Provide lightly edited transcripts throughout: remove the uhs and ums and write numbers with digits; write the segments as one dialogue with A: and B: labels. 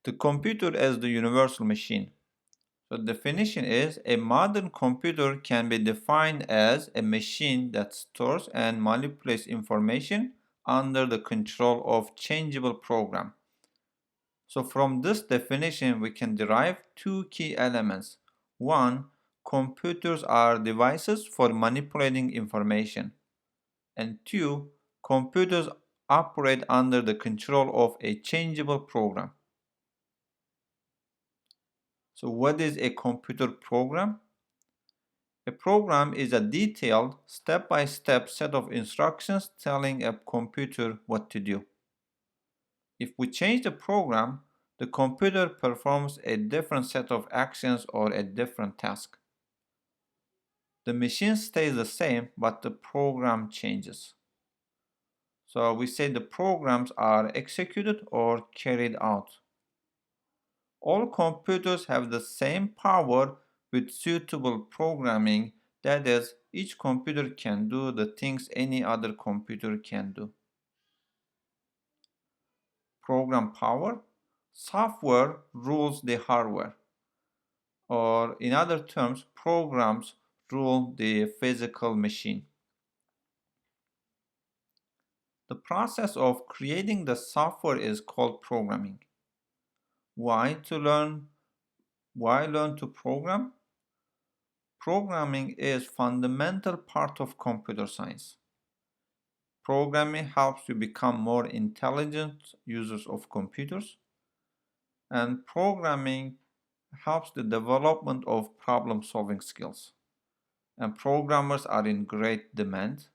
A: The computer as the universal machine. So the definition is a modern computer can be defined as a machine that stores and manipulates information under the control of changeable program. So from this definition we can derive two key elements. One, computers are devices for manipulating information. And two, computers operate under the control of a changeable program. So what is a computer program? A program is a detailed, step-by-step set of instructions telling a computer what to do. If we change the program, the computer performs a different set of actions or a different task. The machine stays the same, but the program changes. So we say the programs are executed or carried out. All computers have the same power with suitable programming. That is, each computer can do the things any other computer can do. Program power. Software rules the hardware. Or in other terms, programs rule the physical machine. The process of creating the software is called programming. Why learn to program? Programming is fundamental part of computer science. Programming helps you become more intelligent users of computers, and programming helps the development of problem-solving skills. And programmers are in great demand.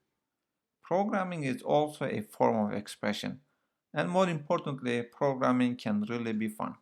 A: Programming is also a form of expression, and more importantly, programming can really be fun.